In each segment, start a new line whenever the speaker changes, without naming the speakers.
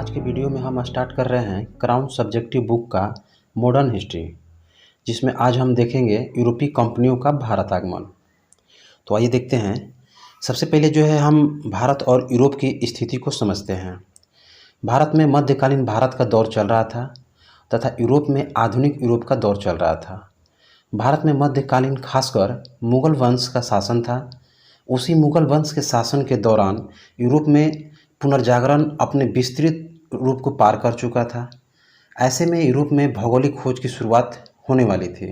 आज के वीडियो में हम स्टार्ट कर रहे हैं क्राउन सब्जेक्टिव बुक का मॉडर्न हिस्ट्री, जिसमें आज हम देखेंगे यूरोपीय कंपनियों का भारत आगमन। तो आइए देखते हैं। सबसे पहले जो है हम भारत और यूरोप की स्थिति को समझते हैं। भारत में मध्यकालीन भारत का दौर चल रहा था तथा यूरोप में आधुनिक यूरोप का दौर चल रहा था। भारत में मध्यकालीन खासकर मुगल वंश का शासन था। उसी मुगल वंश के शासन के दौरान यूरोप में पुनर्जागरण अपने विस्तृत रूप को पार कर चुका था। ऐसे में यूरोप में भौगोलिक खोज की शुरुआत होने वाली थी।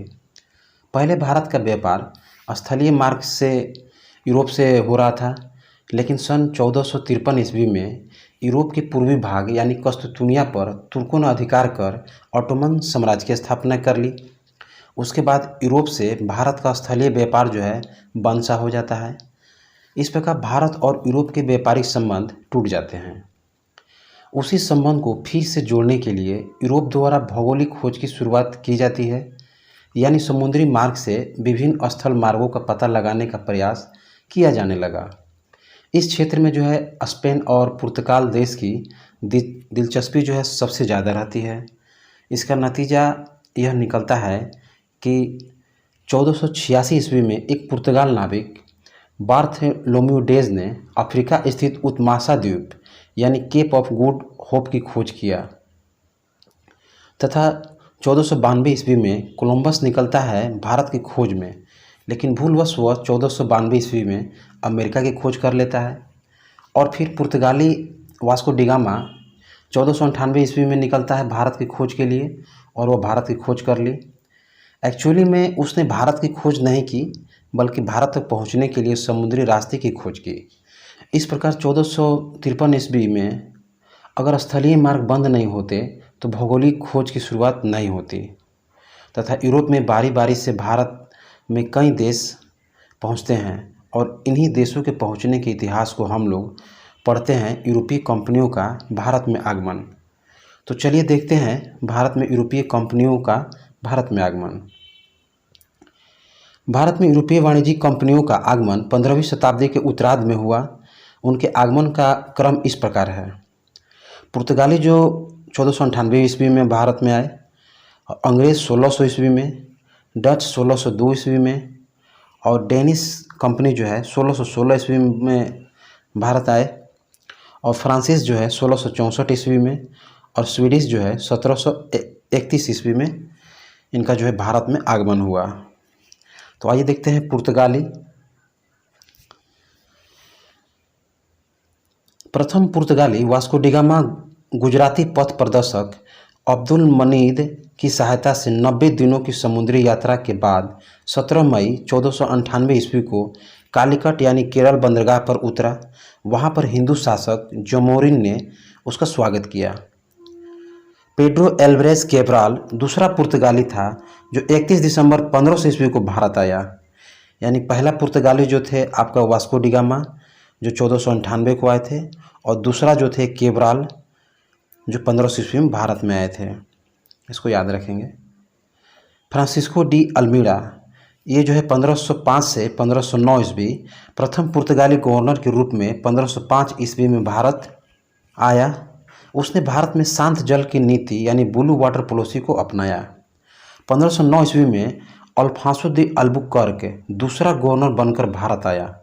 पहले भारत का व्यापार स्थलीय मार्ग से यूरोप से हो रहा था, लेकिन सन 1453 ईस्वी में यूरोप के पूर्वी भाग यानी कस्तूनिया पर तुर्कों ने अधिकार कर ऑटोमन साम्राज्य की स्थापना कर ली। उसके बाद यूरोप से भारत का स्थलीय व्यापार जो है बंद सा हो जाता है। इस प्रकार भारत और यूरोप के व्यापारिक संबंध टूट जाते हैं। उसी संबंध को फिर से जोड़ने के लिए यूरोप द्वारा भौगोलिक खोज की शुरुआत की जाती है, यानी समुद्री मार्ग से विभिन्न स्थल मार्गों का पता लगाने का प्रयास किया जाने लगा। इस क्षेत्र में जो है स्पेन और पुर्तगाल देश की दिलचस्पी जो है सबसे ज़्यादा रहती है। इसका नतीजा यह निकलता है कि 1486 ईस्वी में एक पुर्तगाल नाविक बार्थोलोम्यू डेज ने अफ्रीका स्थित उत्मासा द्वीप यानी केप ऑफ गुड होप की खोज किया तथा 1492 ईस्वी में कोलंबस निकलता है भारत की खोज में, लेकिन भूलवश वह 1492 ईस्वी में अमेरिका की खोज कर लेता है। और फिर पुर्तगाली वास्को डी गामा 1498 ईस्वी में निकलता है भारत की खोज के लिए और वह भारत की खोज कर ली। एक्चुअली में उसने भारत की खोज नहीं की, बल्कि भारत तक पहुंचने के लिए समुद्री रास्ते की खोज की। इस प्रकार 1453 ईस्वी में अगर स्थलीय मार्ग बंद नहीं होते तो भौगोलिक खोज की शुरुआत नहीं होती तथा यूरोप में बारी बारी से भारत में कई देश पहुंचते हैं और इन्हीं देशों के पहुंचने के इतिहास को हम लोग पढ़ते हैं यूरोपीय कंपनियों का भारत में आगमन। तो चलिए देखते हैं भारत में यूरोपीय कंपनियों का भारत में आगमन। भारत में यूरोपीय वाणिज्यिक कंपनियों का आगमन 15वीं शताब्दी के उत्तरार्ध में हुआ। उनके आगमन का क्रम इस प्रकार है। पुर्तगाली जो 1498 ईस्वी में भारत में आए, अंग्रेज़ 1600 ईस्वी में, डच 1602 ईस्वी में और डेनिश कंपनी जो है 1616 ईस्वी में भारत आए और फ्रांसीस जो है 1664 ईस्वी में और स्वीडिश जो है 1731 ईस्वी में इनका जो है भारत में आगमन हुआ। तो आइए देखते हैं पुर्तगाली। प्रथम पुर्तगाली वास्को डी गामा गुजराती पथ प्रदर्शक अब्दुल मनीद की सहायता से 90 दिनों की समुद्री यात्रा के बाद 17 मई 1498 ईस्वी को कालीकट यानी केरल बंदरगाह पर उतरा। वहां पर हिंदू शासक जोमोरिन ने उसका स्वागत किया। पेड्रो एल्वारेज कैब्राल दूसरा पुर्तगाली था जो 31 दिसंबर 1500 ईस्वी को भारत आया। यानी पहला पुर्तगाली जो थे आपका वास्को डी गामा जो 1498 को आए थे और दूसरा जो थे कैब्राल जो 1500 ईस्वी में भारत में आए थे। इसको याद रखेंगे। फ्रांसिस्को डी अल्मीड़ा ये जो है 1505 से 1509 ईस्वी प्रथम पुर्तगाली गवर्नर के रूप में 1505 ईस्वी में भारत आया। उसने भारत में शांत जल की नीति यानी ब्लू वाटर पॉलिसी को अपनाया। 1509 ईस्वी में अल्फांसो दी अल्बुकर्क दूसरा गवर्नर बनकर भारत आया।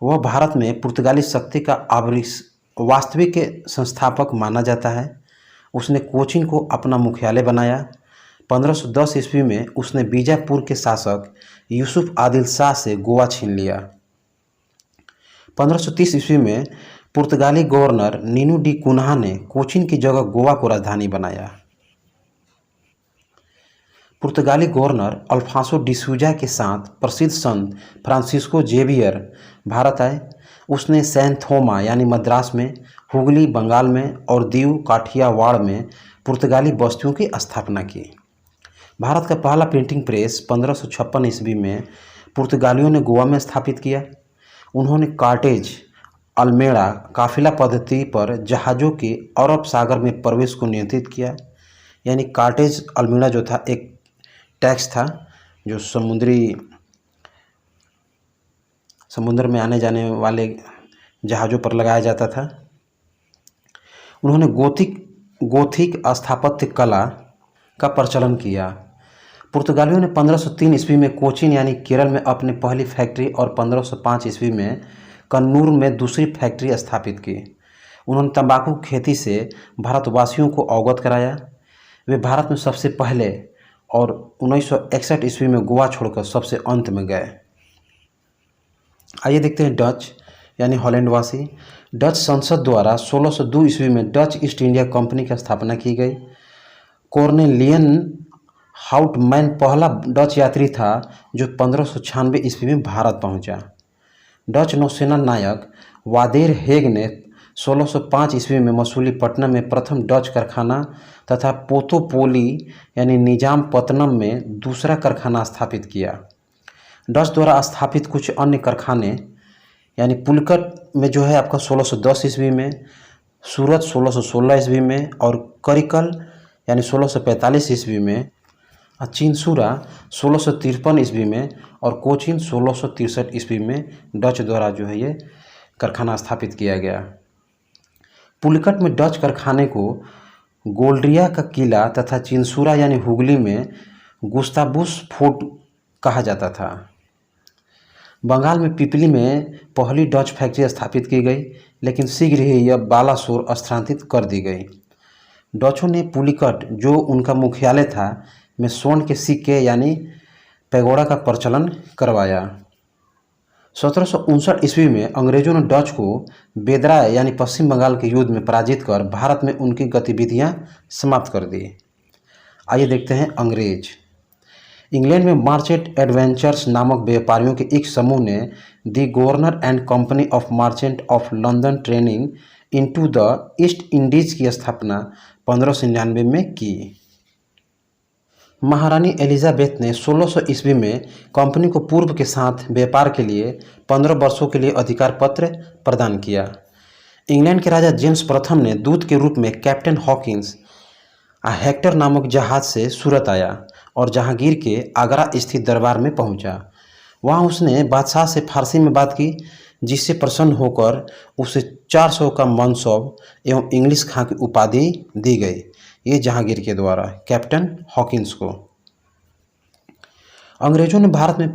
वह भारत में पुर्तगाली शक्ति का वास्तविक संस्थापक माना जाता है। उसने कोचीन को अपना मुख्यालय बनाया। 1510 ईस्वी में उसने बीजापुर के शासक यूसुफ आदिल शाह से गोवा छीन लिया। 1530 ईस्वी में पुर्तगाली गवर्नर नीनू डी कुन्हा ने कोचीन की जगह गोवा को राजधानी बनाया। पुर्तगाली गवर्नर अल्फांसो डिसूजा के साथ प्रसिद्ध संत फ्रांसिस्को जेवियर भारत आए। उसने सैन थोमा यानी मद्रास में, हुगली बंगाल में और दीव काठियावाड़ में पुर्तगाली बस्तियों की स्थापना की। भारत का पहला प्रिंटिंग प्रेस 1556 ईस्वी में पुर्तगालियों ने गोवा में स्थापित किया। उन्होंने कार्टेज अल्मेड़ा काफिला पद्धति पर जहाज़ों के अरब सागर में प्रवेश को नियंत्रित किया। यानी कार्टेज अल्मेड़ा जो था एक टैक्स था जो समुद्र में आने जाने वाले जहाज़ों पर लगाया जाता था। उन्होंने गोथिक स्थापत्य कला का प्रचलन किया। पुर्तगालियों ने 1503 ईस्वी में कोचीन यानी केरल में अपनी पहली फैक्ट्री और 1505 ईस्वी में कन्नूर में दूसरी फैक्ट्री स्थापित की। उन्होंने तंबाकू खेती से भारतवासियों को अवगत कराया। वे भारत में सबसे पहले और 1961 ईस्वी में गोवा छोड़कर सबसे अंत में गए। आइए देखते हैं डच यानी हॉलैंडवासी। डच संसद द्वारा 1602 ईस्वी में डच ईस्ट इंडिया कंपनी की स्थापना की गई। कॉर्नेलियन हाउटमैन पहला डच यात्री था जो 1596 ईस्वी में भारत पहुंचा। डच नौसेना नायक वादेर हेग ने 1605 ईस्वी में मसूलीपट्टनम में प्रथम डच कारखाना तथा पोतोपोली यानी निजामपत्तनम में दूसरा कारखाना स्थापित किया। डच द्वारा स्थापित कुछ अन्य कारखाने यानी पुलकट में जो है आपका 1610 ईस्वी में, सूरत 1616 ईस्वी में और करिकल यानी 1645 ईस्वी में, चिंसूरा 1653 ईस्वी में और कोचीन 1663 ईस्वी में डच द्वारा जो है ये कारखाना स्थापित किया गया। पुलकट में डच कारखाने को गोल्ड्रिया का किला तथा चिंसूरा यानी हुगली में गुस्ताबुस फोर्ट कहा जाता था। बंगाल में पिपली में पहली डच फैक्ट्री स्थापित की गई, लेकिन शीघ्र ही यह बालासोर स्थानांतरित कर दी गई। डचों ने पुलिकट जो उनका मुख्यालय था में स्वर्ण के सिक्के यानी पैगोडा का प्रचलन करवाया। 1759 ईस्वी में अंग्रेजों ने डच को बेदरा यानी पश्चिम बंगाल के युद्ध में पराजित कर भारत में उनकी गतिविधियां समाप्त कर दी। आइए देखते हैं अंग्रेज। इंग्लैंड में मर्चेंट एडवेंचर्स नामक व्यापारियों के एक समूह ने the governor and company of merchant of London trading into the East Indies की स्थापना 1599 में की। महारानी एलिजाबेथ ने 1600 ईस्वी में कंपनी को पूर्व के साथ व्यापार के लिए 15 वर्षों के लिए अधिकार पत्र प्रदान किया। इंग्लैंड के राजा जेम्स प्रथम ने दूत के रूप में कैप्टन हॉकिंस हेक्टर नामक जहाज से सूरत आया और जहांगीर के आगरा स्थित दरबार में पहुंचा। वहां उसने बादशाह से फारसी में बात की, जिससे प्रसन्न होकर उसे 400 का मनसब एवं इंग्लिश खां की उपाधि दी गई। ये जहांगीर के द्वारा कैप्टन हॉकिंस को। अंग्रेजों ने भारत में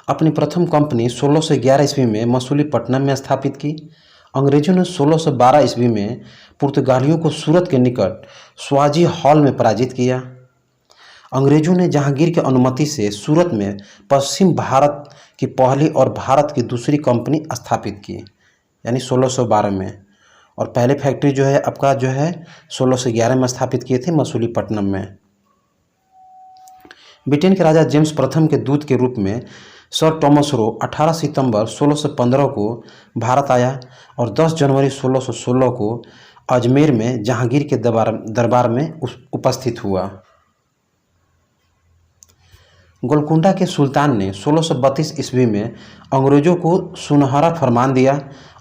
अपनी प्रथम कंपनी 1611 ईस्वी में मसूलीपट्टनम में स्थापित की। अंग्रेजों ने 1612 ईस्वी में पुर्तगालियों को सूरत के निकट स्वाजी हॉल में पराजित किया। अंग्रेजों ने जहांगीर की अनुमति से सूरत में पश्चिम भारत की पहली और भारत की दूसरी कंपनी स्थापित की यानी 1612 में, और पहले फैक्ट्री जो है आपका जो है 1611 में स्थापित किए थे मसूलीपट्टनम में। ब्रिटेन के राजा जेम्स प्रथम के दूत के रूप में सर टॉमस रो 18 सितंबर 1615 को भारत आया और 10 जनवरी 1616 को अजमेर में जहांगीर के दरबार में उपस्थित हुआ। गोलकुंडा के सुल्तान ने 1632 ईस्वी में अंग्रेजों को सुनहरा फरमान दिया।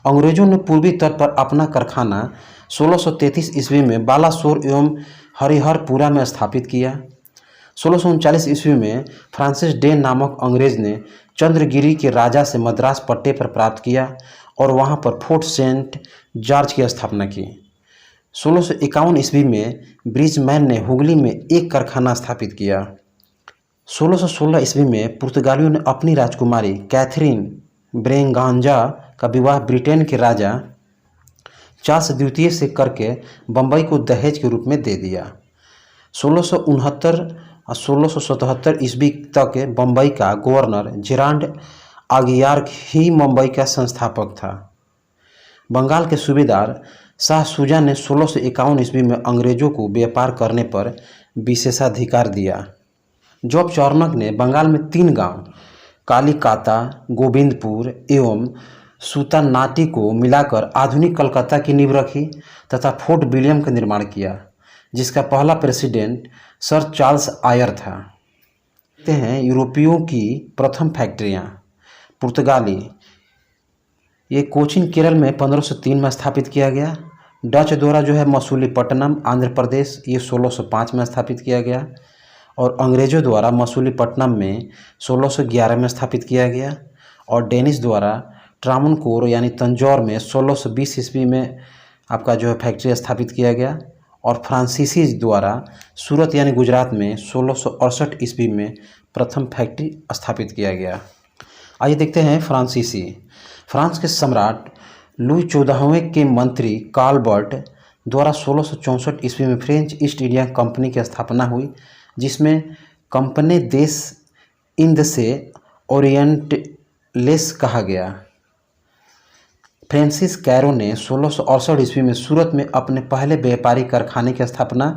अंग्रेजों ने पूर्वी तट पर अपना कारखाना 1633 ईस्वी में बालासोर एवं हरिहरपुरा में स्थापित किया। 1639 ईस्वी में फ्रांसिस डे नामक अंग्रेज ने चंद्रगिरी के राजा से मद्रास पट्टे पर प्राप्त किया और वहां पर फोर्ट सेंट जॉर्ज की स्थापना की। 1651 ईस्वी में ब्रिजमैन ने हुगली में एक कारखाना स्थापित किया। 1616 ईस्वी में पुर्तगालियों ने अपनी राजकुमारी कैथरीन ब्रेगांजा का विवाह ब्रिटेन के राजा चार्ल्स द्वितीय से करके बम्बई को दहेज के रूप में दे दिया। 1669 और 1677 ईस्वी तक बम्बई का गवर्नर जेरांड आगियार ही मुंबई का संस्थापक था। बंगाल के सूबेदार शाह सुजा ने 1651 ईस्वी में अंग्रेजों को व्यापार करने पर विशेषाधिकार दिया। जॉब चार्नक ने बंगाल में 3 गांव कालीकाता, गोविंदपुर एवं सुतानाटी को मिलाकर आधुनिक कलकत्ता की नींव रखी तथा फोर्ट विलियम का निर्माण किया, जिसका पहला प्रेसिडेंट सर चार्ल्स आयर था। देखते हैं यूरोपियों की प्रथम फैक्ट्रियां। पुर्तगाली, ये कोचीन केरल में 1503 में स्थापित किया गया। डच द्वारा जो है मसूलीपट्टनम आंध्र प्रदेश, ये 1605 में स्थापित किया गया और अंग्रेजों द्वारा मसूलीपट्टनम में 1611 में स्थापित किया गया और डेनिश द्वारा ट्रावनकोर यानी तंजौर में 1620 ईस्वी में आपका जो है फैक्ट्री स्थापित किया गया और फ्रांसीसी द्वारा सूरत यानी गुजरात में 1668 ईस्वी में प्रथम फैक्ट्री स्थापित किया गया। आइए देखते हैं फ्रांसीसी। फ्रांस के सम्राट लुई 14वें के मंत्री कार्लबर्ट द्वारा 1664 ईस्वी में फ्रेंच ईस्ट इंडिया कंपनी की स्थापना हुई, जिसमें कंपनी देश इंद से ओरिएंटलेस कहा गया। फ्रांसिस कैरो ने 1668 ईस्वी में सूरत में अपने पहले व्यापारी कारखाने की स्थापना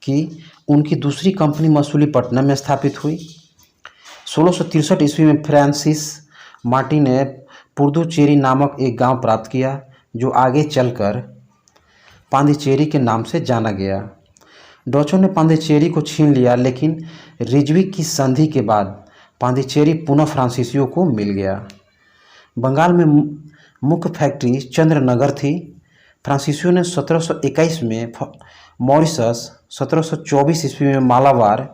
की। उनकी दूसरी कंपनी मसूलीपट्टनम में स्थापित हुई। 1663 ईस्वी में फ्रांसिस मार्टी ने पुडुचेरी नामक एक गांव प्राप्त किया, जो आगे चलकर पांडिचेरी के नाम से जाना गया। डचों ने पांडिचेरी को छीन लिया, लेकिन रिजविक की संधि के बाद पांडिचेरी पुनः फ्रांसीसियों को मिल गया। बंगाल में मुख्य फैक्ट्री चंद्रनगर थी। फ्रांसीसियों ने 1721 में मॉरिशस, 1724 ईस्वी में मालाबार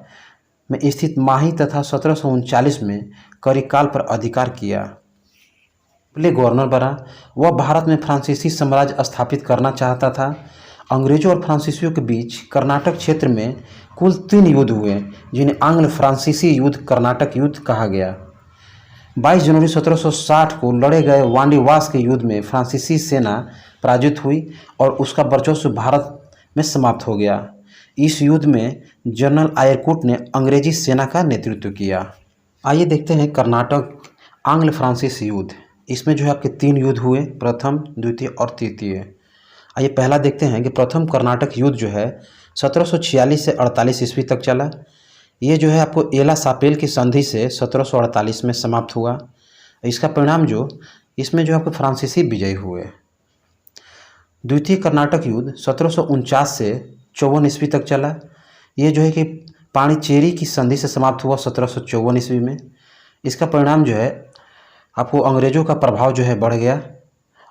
में स्थित माही तथा 1739 में करिकाल पर अधिकार किया। पहले गवर्नर बना। वह भारत में फ्रांसीसी साम्राज्य स्थापित करना चाहता था। अंग्रेजों और फ्रांसीसियों के बीच कर्नाटक क्षेत्र में कुल 3 युद्ध हुए, जिन्हें आंग्ल फ्रांसीसी युद्ध कर्नाटक युद्ध कहा गया। 22 जनवरी 1760 को लड़े गए वांडीवास के युद्ध में फ्रांसीसी सेना पराजित हुई और उसका वर्चस्व भारत में समाप्त हो गया। इस युद्ध में जनरल आयरकुट ने अंग्रेजी सेना का नेतृत्व किया। आइए देखते हैं कर्नाटक आंग्ल फ्रांसीसी युद्ध। इसमें जो है आपके 3 युद्ध हुए, प्रथम, द्वितीय और तृतीय। आइए पहला देखते हैं कि प्रथम कर्नाटक युद्ध जो है 1746 से 48 ईस्वी तक चला। ये जो है आपको एला सापेल की संधि से 1748 में समाप्त हुआ। इसका परिणाम जो इसमें जो आपको फ्रांसीसी विजयी हुए। द्वितीय कर्नाटक युद्ध 1749 से 54 ईस्वी तक चला। ये जो है कि पांडिचेरी की संधि से समाप्त हुआ 1754 ईस्वी में। इसका परिणाम जो है आपको अंग्रेजों का प्रभाव जो है बढ़ गया।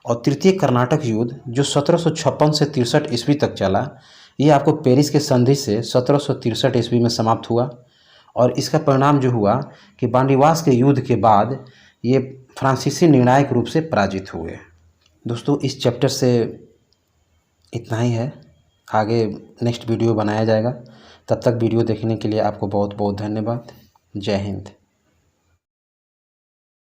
और तृतीय कर्नाटक युद्ध जो 1756 से 63 ईस्वी तक चला, ये आपको पेरिस के संधि से 1763 ईस्वी में समाप्त हुआ। और इसका परिणाम जो हुआ कि वांडीवास के युद्ध के बाद ये फ्रांसीसी निर्णायक रूप से पराजित हुए। दोस्तों, इस चैप्टर से इतना ही है। आगे नेक्स्ट वीडियो बनाया जाएगा। तब तक वीडियो देखने के लिए आपको बहुत बहुत धन्यवाद। जय हिंद।